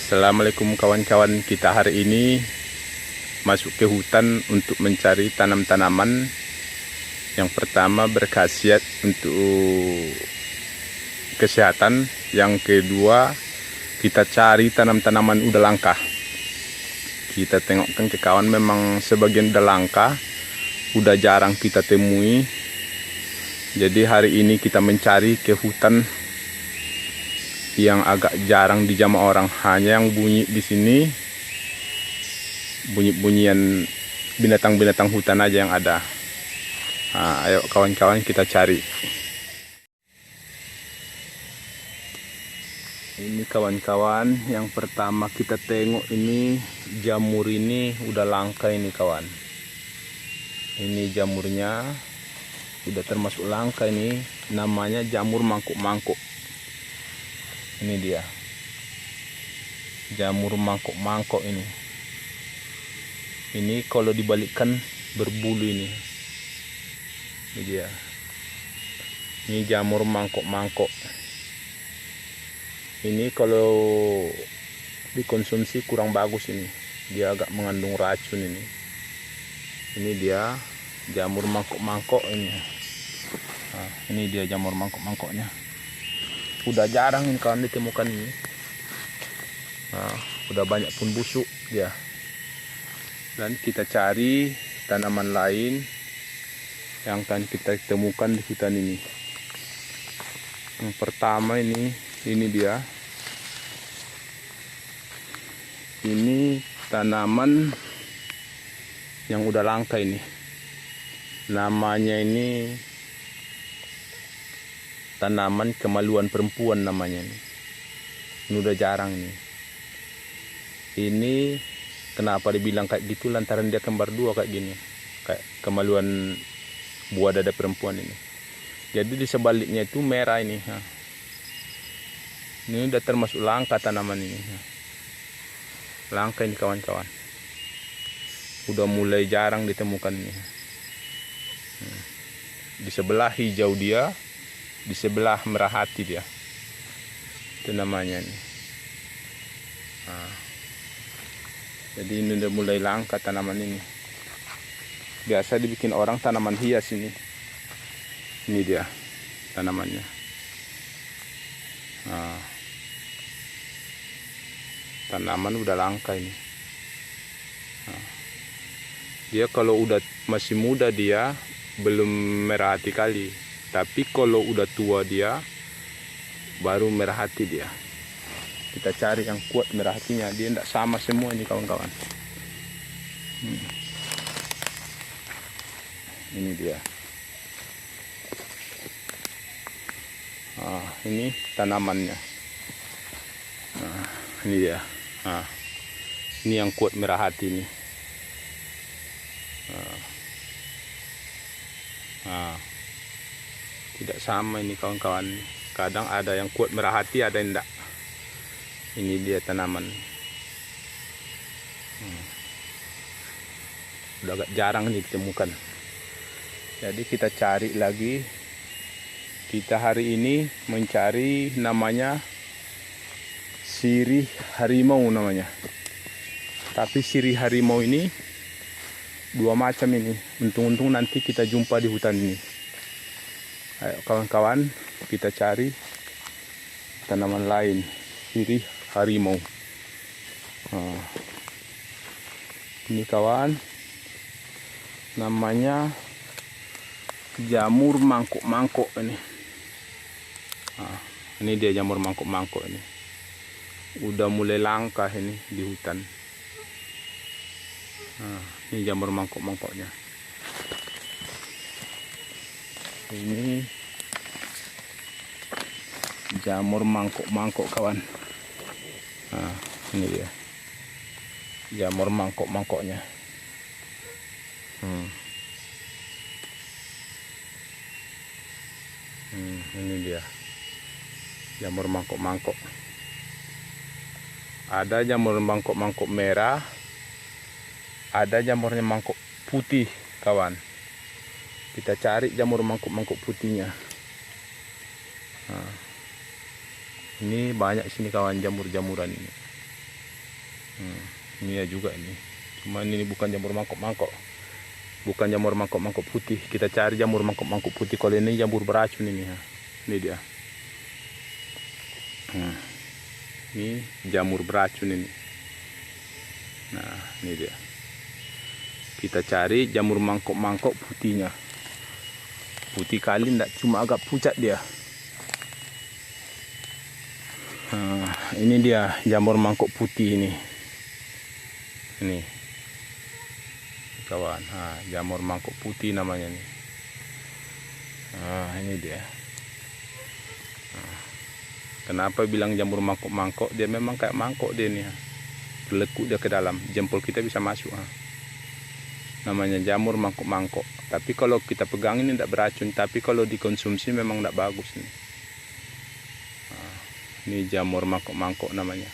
Assalamualaikum kawan-kawan, kita hari ini masuk ke hutan untuk mencari tanam-tanaman yang pertama berkhasiat untuk kesehatan, yang kedua kita cari tanam-tanaman udah langka. Kita tengokkan ke kawan, memang sebagian udah langka, udah jarang kita temui. Jadi hari ini kita mencari ke hutan yang agak jarang dijamah orang, hanya yang bunyi di sini bunyi-bunyian binatang-binatang hutan aja yang ada. Nah, ayo kawan-kawan kita cari. Ini kawan-kawan, yang pertama kita tengok ini jamur, ini udah langka ini kawan. Ini jamurnya udah termasuk langka, ini namanya jamur mangkuk-mangkuk. Ini dia jamur mangkok-mangkok ini. Ini kalau dibalikkan berbulu ini. Ini dia. Ini jamur mangkok-mangkok. Ini kalau dikonsumsi kurang bagus ini. Dia agak mengandung racun ini. Ini dia jamur mangkok-mangkok ini. Nah, ini dia jamur mangkok-mangkoknya. Udah jarang ini kawan ditemukan ini. Nah, udah banyak pun busuk dia. Dan kita cari tanaman lain yang akan kita temukan di hutan ini. Yang pertama ini dia. Ini tanaman yang udah langka ini. Namanya ini tanaman kemaluan perempuan namanya ini. Ini udah jarang nih. Ini kenapa dibilang kayak gitu, lantaran dia kembar dua kayak gini, kayak kemaluan buah dada perempuan ini. Jadi di sebaliknya itu merah ini. Ini udah termasuk langka tanaman ini. Langka ini kawan-kawan. Udah mulai jarang ditemukan ini. Di sebelah hijau dia, di sebelah merah hati dia. Itu namanya nih. Nah, jadi ini udah mulai langka tanaman ini. Biasa dibikin orang tanaman hias ini. Ini dia tanamannya. Nah, tanaman udah langka ini. Nah, dia kalau udah masih muda dia belum merah hati kali. Tapi kalau udah tua dia baru merah hati dia. Kita cari yang kuat merah hatinya. Dia tidak sama semua ini kawan-kawan. Ini dia. Nah, ini tanamannya. Nah, ini dia. Nah, ini yang kuat merah hati ini. Nah, tidak sama ini kawan-kawan. Kadang ada yang kuat merah hati, ada yang enggak. Ini dia tanaman. Udah agak jarang nih ditemukan. Jadi kita cari lagi. Kita hari ini mencari namanya sirih harimau namanya. Tapi sirih harimau ini dua macam ini. Untung-untung nanti kita jumpa di hutan ini. Ayo kawan-kawan, kita cari tanaman lain, sirih harimau. Nah, ini kawan, namanya jamur mangkuk-mangkuk ini. Nah, ini dia jamur mangkuk-mangkuk ini. Udah mulai langka ini di hutan. Nah, ini jamur mangkuk-mangkuknya. Jamur mangkok-mangkok kawan. Nah, ini dia jamur mangkok-mangkoknya. Ini dia jamur mangkok-mangkok. Ada jamur mangkok-mangkok merah, ada jamurnya mangkok putih kawan. Kita cari jamur mangkok-mangkok putihnya. Nah, ini banyak sini kawan jamur-jamuran ini. Ini ya juga ini. Cuman ini bukan jamur mangkok-mangkok. Bukan jamur mangkok-mangkok putih. Kita cari jamur mangkok-mangkok putih. Kalau ini jamur beracun ini ya. Ini dia. Ini jamur beracun ini. Nah, ini dia. Kita cari jamur mangkok-mangkok putihnya. Putih kali enggak, cuma agak pucat dia. Nah, ini dia jamur mangkok putih ini. Ini kawan, jamur mangkok putih namanya nih. Ini dia. Kenapa bilang jamur mangkok-mangkok? Dia memang kayak mangkok dia nih. Terlekuk dia ke dalam, jempol kita bisa masuk. Namanya jamur mangkok-mangkok. Tapi kalau kita pegang ini tidak beracun, tapi kalau dikonsumsi memang tidak bagus nih. Ini jamur mangkok-mangkok namanya.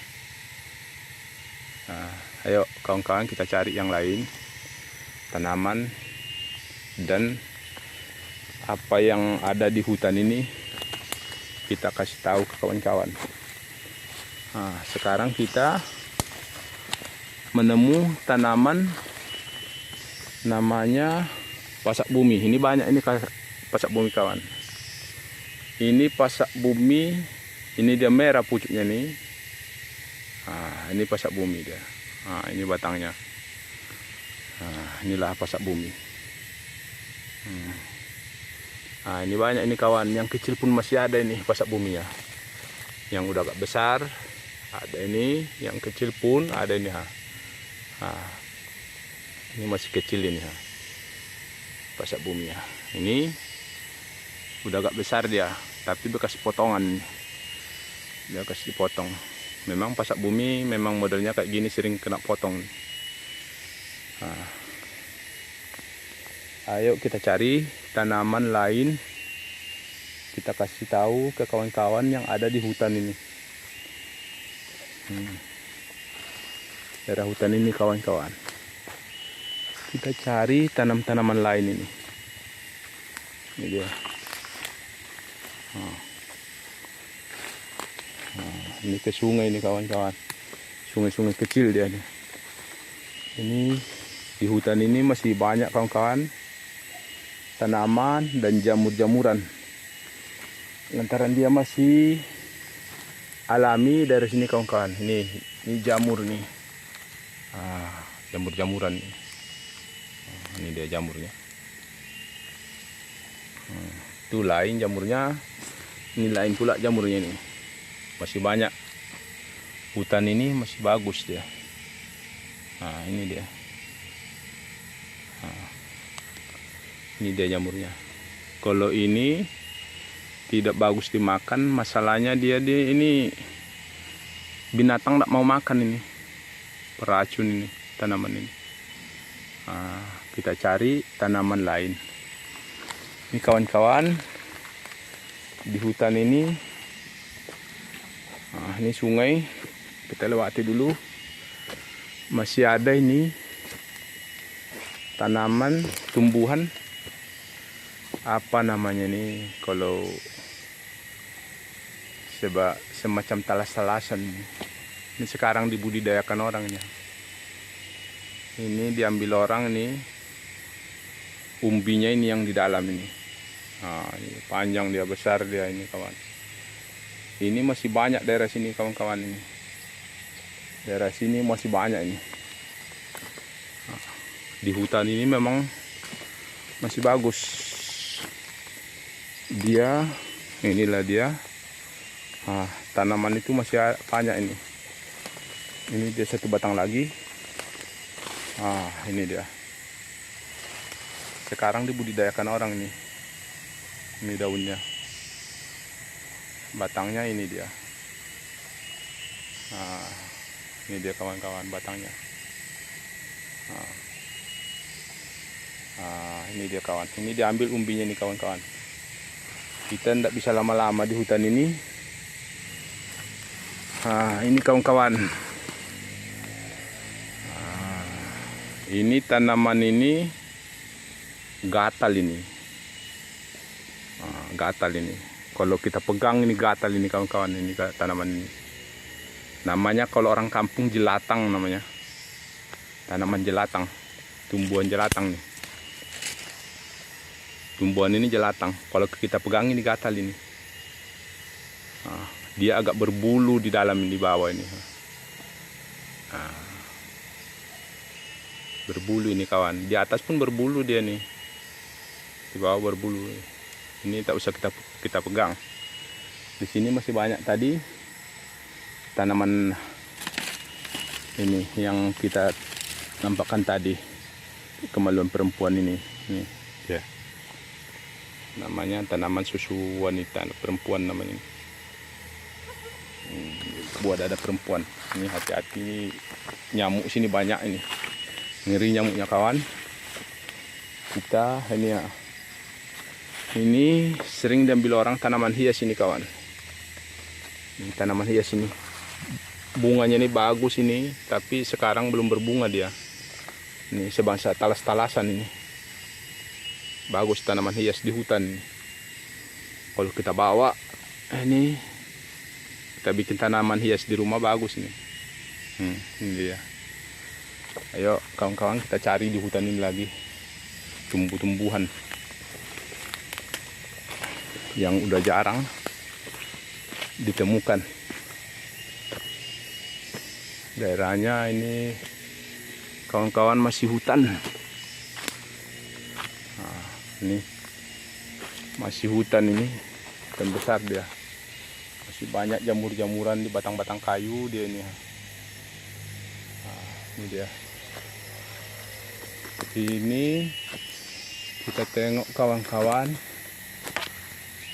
Ayo kawan-kawan, kita cari yang lain, tanaman dan apa yang ada di hutan ini kita kasih tahu ke kawan-kawan. Sekarang kita menemu tanaman namanya pasak bumi. Ini banyak ini pasak bumi kawan. Ini pasak bumi, ini dia merah pucuknya nih. Ini pasak bumi dia. Ini batangnya. Inilah pasak bumi. Ini banyak ini kawan. Yang kecil pun masih ada ini pasak bumi ya. Yang udah agak besar ada ini, yang kecil pun ada ini ini masih kecil ini pasak bumi ya. Ini udah agak besar dia, tapi bekas potongan. Dia kasih dipotong. Memang pasak bumi memang modelnya kayak gini, sering kena potong. Ayo kita cari tanaman lain, kita kasih tahu ke kawan-kawan yang ada di hutan ini. Daerah hutan ini kawan-kawan. Kita cari tanaman lain ini. Ini dia. Ini ke sungai ini kawan-kawan. Sungai-sungai kecil dia nih. Ini di hutan ini masih banyak kawan-kawan tanaman dan jamur-jamuran. Lantaran dia masih alami dari sini kawan-kawan. Ini jamur nih. Jamur-jamuran nih. Ini dia jamurnya. Itu lain jamurnya. Ini lain pula jamurnya ini. Masih banyak. Hutan ini masih bagus dia. Ini dia. Ini dia jamurnya. Kalau ini tidak bagus dimakan, masalahnya dia ini binatang tidak mau makan ini. Beracun ini tanaman ini. Kita cari tanaman lain. Ini kawan-kawan, di hutan ini ini sungai, kita lewati dulu. Masih ada ini tanaman, tumbuhan, apa namanya ini, kalau semacam talas-talasan. Ini sekarang dibudidayakan orangnya. Ini diambil orang ini, umbinya ini yang di dalam ini. Ini panjang dia, besar dia ini kawan. Ini masih banyak daerah sini kawan-kawan ini. Daerah sini masih banyak ini. Di hutan ini memang masih bagus. Dia, inilah dia. Tanaman itu masih banyak ini. Ini dia satu batang lagi. Ini dia. Sekarang dibudidayakan orang ini. Ini daunnya. batangnya ini dia. Nah, ini dia kawan-kawan batangnya. Ini dia kawan. Ini diambil umbinya nih kawan-kawan. Kita tidak bisa lama-lama di hutan ini. Ini kawan-kawan. Ini tanaman ini gatal ini. Gatal ini. Kalau kita pegang ini gatal ini kawan-kawan, ini tanaman ini. Namanya kalau orang kampung jelatang namanya. Tanaman jelatang. Tumbuhan jelatang nih. Tumbuhan ini jelatang. Kalau kita pegang ini gatal ini. Dia agak berbulu di dalam, di bawah ini. Berbulu ini kawan. Di atas pun berbulu dia nih. Di bawah berbulu. Ini tak usah kita pegang. Di sini masih banyak tadi tanaman ini yang kita nampakkan tadi. Kemaluan perempuan ini. Nih, ya. Namanya tanaman susu wanita perempuan namanya. Buat ada perempuan. Ini hati-hati, nyamuk sini banyak ini. Ngeri nyamuknya kawan. Kita ini ya. Ini sering diambil orang tanaman hias ini kawan. Ini tanaman hias ini. Bunganya ini bagus ini, tapi sekarang belum berbunga dia. Ini sebangsa talas-talasan ini. Bagus tanaman hias di hutan ini. Kalau kita bawa ini, kita bikin tanaman hias di rumah bagus ini. Ini dia. Ayo kawan-kawan, kita cari di hutan ini lagi tumbuh-tumbuhan yang udah jarang ditemukan. Daerahnya ini kawan-kawan masih hutan. Ini masih hutan ini, hutan besar dia. Masih banyak jamur-jamuran di batang-batang kayu dia ini. Ini dia. Ini kita tengok kawan-kawan,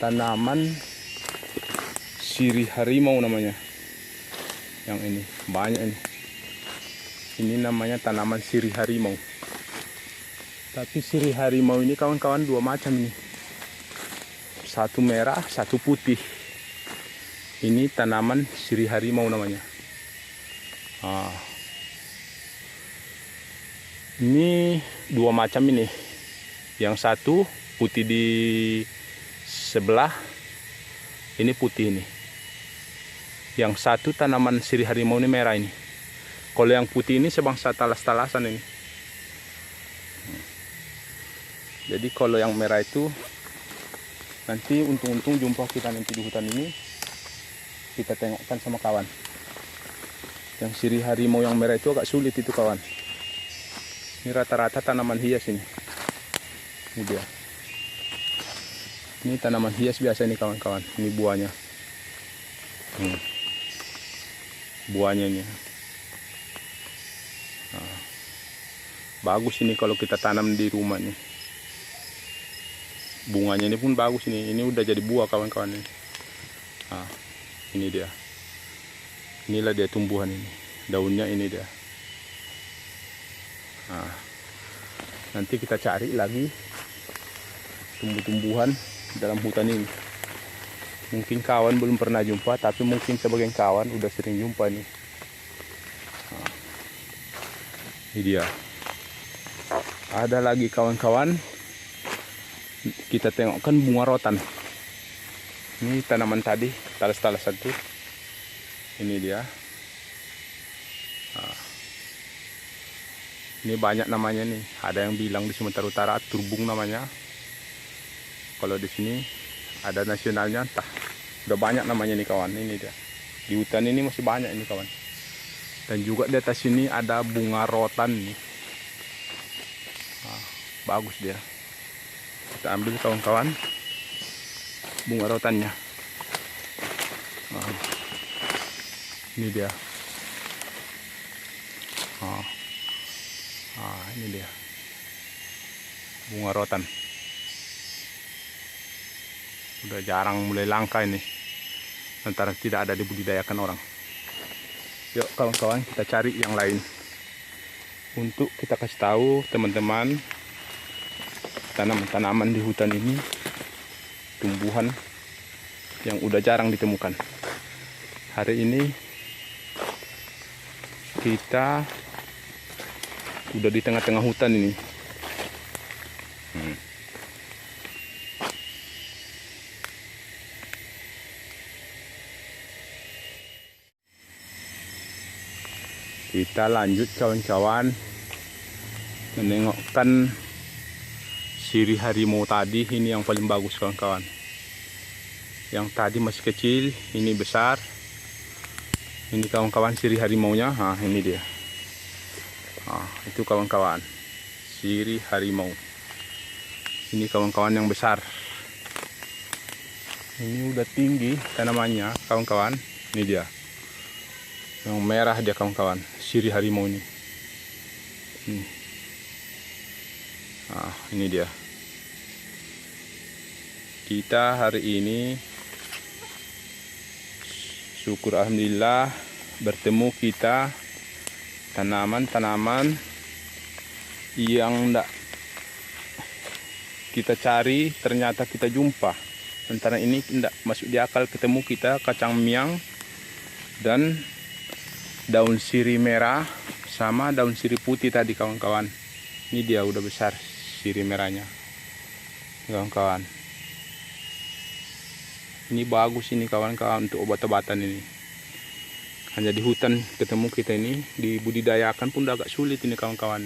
tanaman sirih harimau namanya. Yang ini banyak ini. Ini namanya tanaman sirih harimau. Tapi sirih harimau ini kawan-kawan dua macam ini. Satu merah, satu putih. Ini tanaman sirih harimau namanya. Ini dua macam ini. Yang satu putih di sebelah, ini putih ini. Yang satu tanaman sirih harimau ini merah ini. Kalau yang putih ini sebangsa talas-talasan ini. Jadi kalau yang merah itu nanti untung-untung jumpa kita nanti di hutan ini, kita tengokkan sama kawan. Yang sirih harimau yang merah itu agak sulit itu kawan. Ini rata-rata tanaman hias ini. Ini dia. Ini tanaman hias biasa ini kawan-kawan. Ini buahnya. Buahnya ini. Bagus ini kalau kita tanam di rumah nih. Bunganya ini pun bagus ini. Ini udah jadi buah kawan-kawan ini. Ini dia. Inilah dia tumbuhan ini. Daunnya ini dia. Nanti kita cari lagi tumbuh-tumbuhan dalam hutan ini. Mungkin kawan belum pernah jumpa, tapi mungkin sebagian kawan udah sering jumpa nih. Ini dia. Ada lagi kawan-kawan. Kita tengokkan bunga rotan. Ini tanaman tadi, talas-talasan tuh. Ini dia. Ini banyak namanya nih. Ada yang bilang di Sumatera Utara turbung namanya. Kalau di sini ada nasionalnya entah. Udah banyak namanya nih kawan. Ini dia. Di hutan ini masih banyak ini kawan. Dan juga di atas sini ada bunga rotan nih. Bagus dia. Kita ambil kawan-kawan bunga rotannya. Ini dia. Ini dia bunga rotan. Udah jarang, mulai langka ini. lantaran tidak ada dibudidayakan orang. Yuk kawan-kawan, kita cari yang lain untuk kita kasih tahu teman-teman tanaman-tanaman di hutan ini, tumbuhan yang udah jarang ditemukan. Hari ini kita udah di tengah-tengah hutan ini. Kita lanjut kawan-kawan menengokkan sirih harimau tadi. Ini yang paling bagus kawan-kawan. Yang tadi masih kecil, ini besar. Ini kawan-kawan sirih harimaunya. Nah, ini dia. Nah, itu kawan-kawan sirih harimau. Ini kawan-kawan yang besar. Ini udah tinggi tanamannya kawan-kawan. Ini dia. Yang merah dia kawan-kawan, sirih harimau ini. Nah, ini dia. Kita hari ini syukur alhamdulillah bertemu kita tanaman-tanaman yang enggak kita cari, ternyata kita jumpa. Antara ini enggak masuk di akal ketemu kita, kacang miang dan daun sirih merah sama daun sirih putih tadi kawan-kawan. Ini dia udah besar sirih merahnya kawan-kawan. Ini bagus ini kawan-kawan untuk obat-obatan ini. Hanya di hutan ketemu kita ini, dibudidayakan pun udah agak sulit ini kawan-kawan.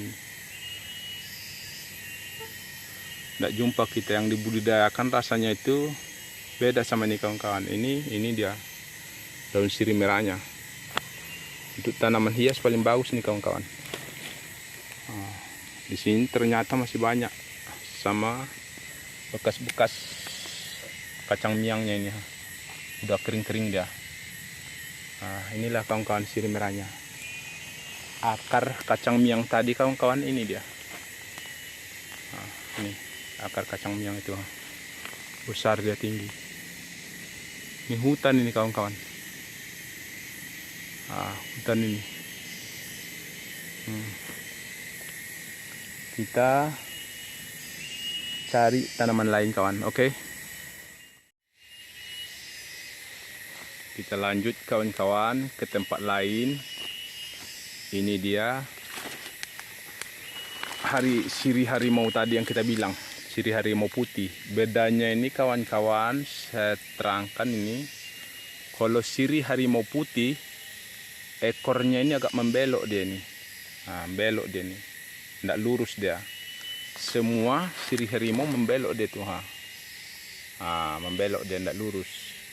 Nggak jumpa kita yang dibudidayakan, rasanya itu beda sama ini kawan-kawan. Ini dia daun sirih merahnya. Untuk tanaman hias paling bagus nih kawan-kawan. Di sini ternyata masih banyak sama bekas-bekas kacang miangnya ini. Udah kering-kering dia. Nah, inilah kawan-kawan sirih merahnya. Akar kacang miang tadi kawan-kawan, ini dia. Nah, ini akar kacang miang itu. Besar dia, tinggi. Ini hutan ini kawan-kawan. Hutan ini. Kita cari tanaman lain kawan, oke? Kita lanjut kawan-kawan ke tempat lain. Ini dia sirih harimau tadi yang kita bilang, sirih harimau putih. Bedanya ini kawan-kawan, saya terangkan ini. Kalau sirih harimau putih, ekornya ini agak membelok dia nih. Nah, belok dia nih. Nggak lurus dia. Semua sirih harimau membelok dia tuh. Membelok dia, nggak lurus.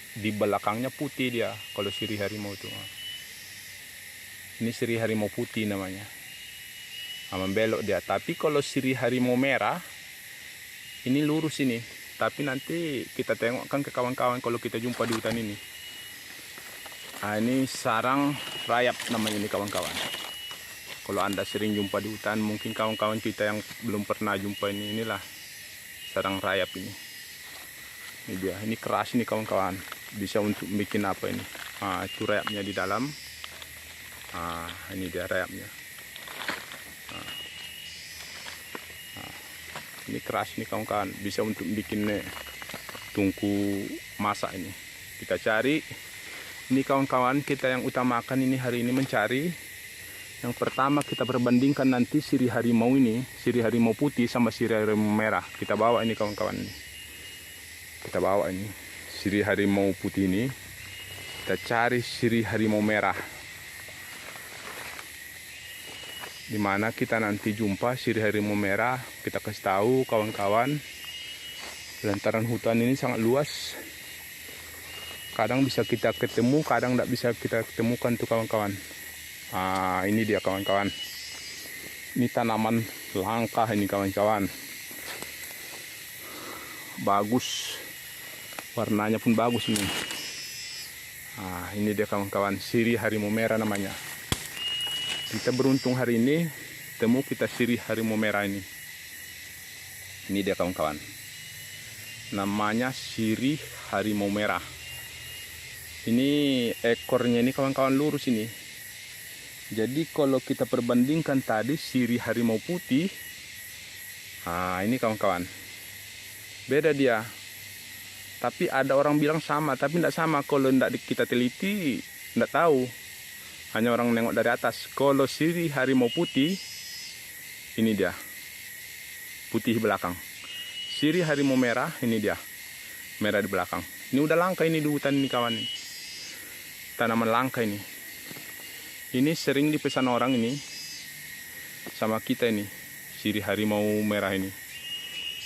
Di belakangnya putih dia kalau sirih harimau tuh. Ini sirih harimau putih namanya. Membelok dia. Tapi kalau sirih harimau merah, ini lurus ini. Tapi nanti kita tengokkan ke kawan-kawan kalau kita jumpa di hutan ini. Ini sarang rayap namanya ini kawan-kawan. Kalau Anda sering jumpa di hutan, mungkin kawan-kawan kita yang belum pernah jumpa ini, inilah sarang rayap ini. Ini dia, ini keras ini kawan-kawan. Bisa untuk bikin apa ini? Itu rayapnya di dalam. Ini dia rayapnya. Ini keras ini kawan-kawan. Bisa untuk bikin tungku masak ini. Kita cari. Ini kawan-kawan, kita yang utamakan ini hari ini mencari. Yang pertama kita perbandingkan nanti sirih harimau ini, sirih harimau putih sama sirih harimau merah. Kita bawa ini kawan-kawan. Kita bawa ini sirih harimau putih ini. Kita cari sirih harimau merah. Dimana kita nanti jumpa sirih harimau merah, kita kasih tahu kawan-kawan. Lantaran hutan ini sangat luas. Kadang bisa kita ketemu, kadang tidak bisa kita ketemukan tuh kawan-kawan. Ini dia kawan-kawan. Ini tanaman langka ini kawan-kawan. Bagus. Warnanya pun bagus ini. Ini dia kawan-kawan, sirih harimau merah namanya. Kita beruntung hari ini temu kita sirih harimau merah ini. Ini dia kawan-kawan. Namanya sirih harimau merah. Ini ekornya ini kawan-kawan lurus ini. Jadi kalau kita perbandingkan tadi sirih harimau putih, nah ini kawan-kawan, beda dia. Tapi ada orang bilang sama, tapi tidak sama. Kalau tidak kita teliti, tidak tahu. Hanya orang nengok dari atas. Kalau sirih harimau putih, ini dia, putih belakang. Sirih harimau merah, ini dia, merah di belakang. Ini udah langka ini di hutan ini kawan. Tanaman langka ini. Ini sering dipesan orang ini sama kita ini, sirih harimau merah ini.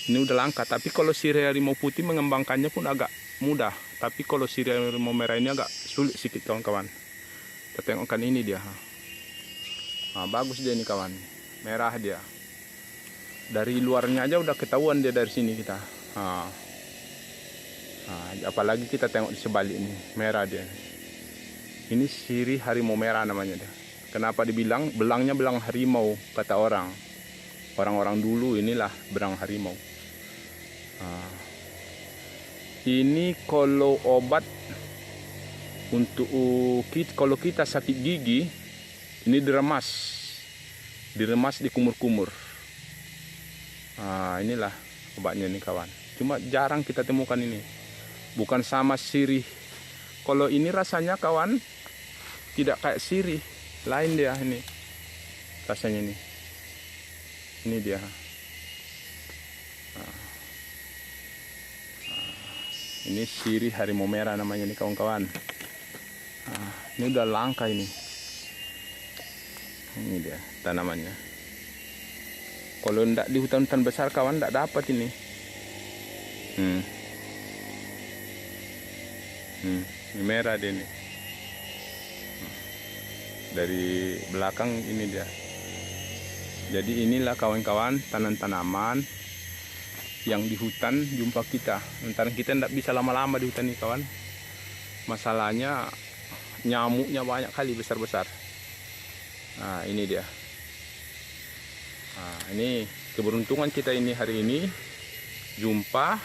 Ini udah langka, tapi kalau sirih harimau putih mengembangkannya pun agak mudah. Tapi kalau sirih harimau merah ini agak sulit sedikit kawan-kawan. Kita tengokkan ini dia. Nah, bagus dia ini kawan, merah dia. Dari luarnya aja udah ketahuan dia dari sini kita. Nah, apalagi kita tengok di sebalik ini, merah dia. Ini sirih harimau merah namanya dia. Kenapa dibilang belangnya belang harimau kata orang. Orang-orang dulu inilah belang harimau. Ini kalau obat untuk kalau kita sakit gigi, ini diremas di kumur-kumur. Inilah obatnya nih kawan. Cuma jarang kita temukan ini. Bukan sama sirih. Kalau ini rasanya kawan tidak kayak sirih, lain dia ini rasanya ini. Ini dia. Ini sirih harimau merah namanya nih kawan-kawan. Ini udah langka ini. Ini dia tanamannya. Kalau ndak di hutan-hutan besar kawan ndak dapat ini. Ini merah dia nih. Dari belakang ini dia. Jadi inilah kawan-kawan tanaman-tanaman yang di hutan jumpa kita. Sementara kita tidak bisa lama-lama di hutan ini kawan. Masalahnya nyamuknya banyak kali besar-besar. Nah ini dia. Nah ini keberuntungan kita ini hari ini jumpa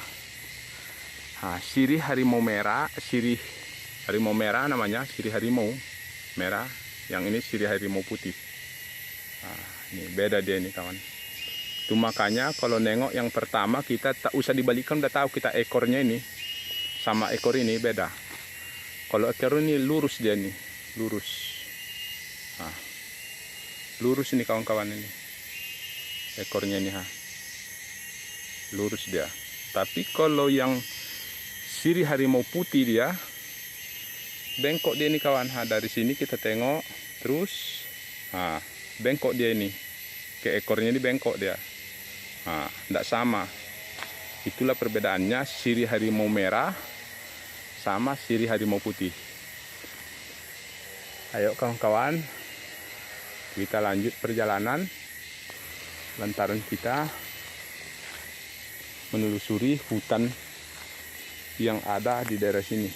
sirih harimau merah. Sirih harimau merah namanya, sirih harimau merah. Yang ini sirih harimau putih. Ini beda dia ini kawan. Itu makanya kalau nengok yang pertama kita tak usah dibalikkan, udah tahu kita ekornya ini sama ekor ini beda. Kalau ekor ini lurus dia nih, lurus. Lurus ini kawan-kawan ini. Ekornya ini lurus dia. Tapi kalau yang sirih harimau putih dia bengkok dia ini kawan. Dari sini kita tengok terus. Bengkok dia ini. Ke ekornya ini bengkok dia. Tidak sama. Itulah perbedaannya sirih harimau merah sama sirih harimau putih. Ayo kawan-kawan, kita lanjut perjalanan lantaran kita menelusuri hutan yang ada di daerah sini.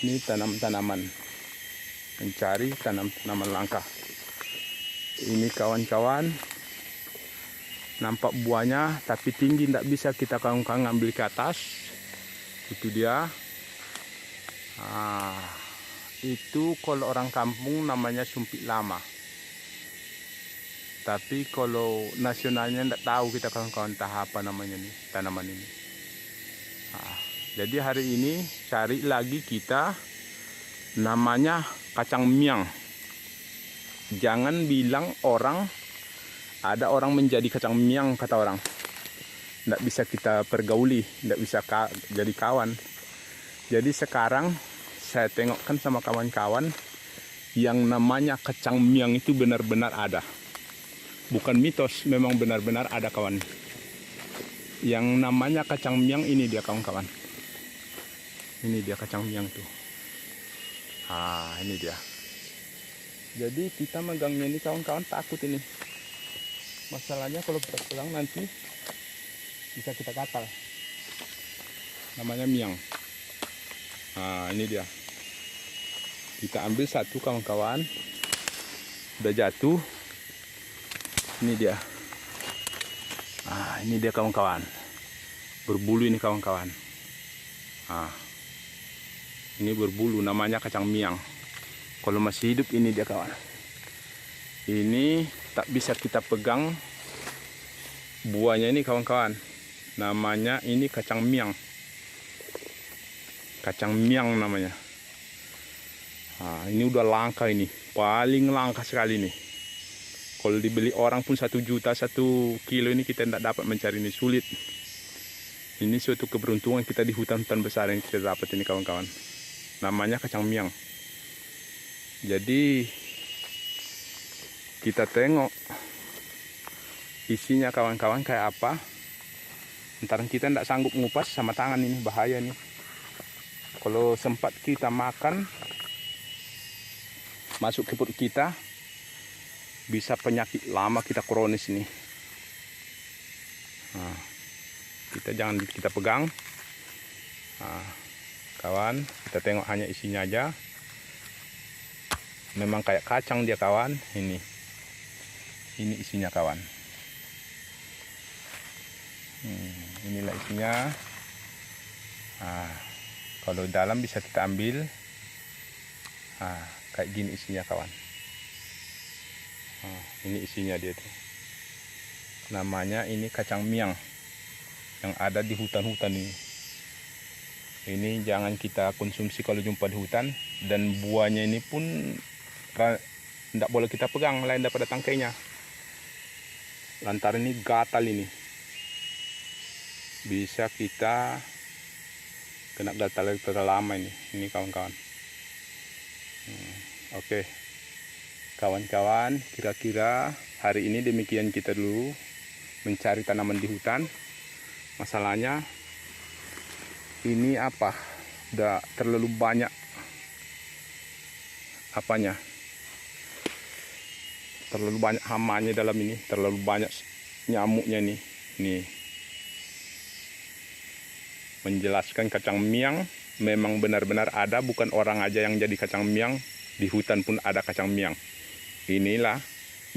Ini tanam-tanaman, mencari tanam-tanaman langka. Ini kawan-kawan, nampak buahnya tapi tinggi, tidak bisa kita kawan-kawan ngambil ke atas. Itu dia. Itu kalau orang kampung namanya sumpit lama. Tapi kalau nasionalnya tidak tahu kita kawan-kawan entah apa namanya nih tanaman ini. Jadi hari ini cari lagi kita namanya kacang miang. Jangan bilang orang ada orang menjadi kacang miang kata orang. Tidak bisa kita pergauli, tidak bisa jadi kawan. Jadi sekarang saya tengokkan sama kawan-kawan yang namanya kacang miang itu benar-benar ada. Bukan mitos, memang benar-benar ada kawan. Yang namanya kacang miang ini dia kawan-kawan. Ini dia kacang miang tuh. Ini dia. Jadi kita megangnya ini kawan-kawan takut ini. Masalahnya kalau kita pulang nanti bisa kita gatal. Namanya miang. Ini dia. Kita ambil satu kawan-kawan. Udah jatuh. Ini dia. Ini dia kawan-kawan. Berbulu ini kawan-kawan. Nah, ini berbulu, namanya kacang miang. Kalau masih hidup ini dia kawan. Ini tak bisa kita pegang buahnya ini kawan-kawan. Namanya ini kacang miang. Kacang miang namanya. Nah, ini udah langka ini. Paling langka sekali nih. Kalau dibeli orang pun 1 juta 1 kilo ini kita tidak dapat mencari ini, sulit. Ini suatu keberuntungan kita di hutan-hutan besar yang kita dapat ini kawan-kawan. Namanya kacang miang. Jadi kita tengok isinya kawan-kawan kayak apa. Ntar kita tidak sanggup ngupas sama tangan ini, bahaya nih. Kalau sempat kita makan masuk ke perut kita, bisa penyakit lama kita kronis nih. Nah, kita jangan kita pegang. Nah, kawan, kita tengok hanya isinya aja. Memang kayak kacang dia kawan. Ini isinya kawan. Inilah isinya. Nah, kalau dalam bisa kita ambil. Nah, kayak gini isinya kawan. Nah, ini isinya dia tuh. Namanya ini kacang miang yang ada di hutan-hutan ini. Ini jangan kita konsumsi kalau jumpa di hutan, dan buahnya ini pun tidak boleh kita pegang lain daripada tangkainya. Lantaran ini gatal ini. Bisa kita kena gatal terlalu lama ini kawan-kawan. Oke. Kawan-kawan, kira-kira hari ini demikian kita dulu mencari tanaman di hutan. Masalahnya ini apa? Udah terlalu banyak apanya? Terlalu banyak hamanya dalam ini, terlalu banyak nyamuknya nih. Nih. Menjelaskan kacang miang memang benar-benar ada, bukan orang aja yang jadi kacang miang, di hutan pun ada kacang miang. Inilah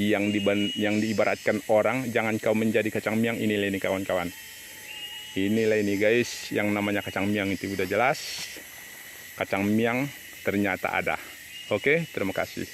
yang diibaratkan orang, jangan kau menjadi kacang miang. Inilah ini kawan-kawan. Inilah ini guys, yang namanya kacang miang itu udah jelas. Kacang miang ternyata ada. Oke, terima kasih.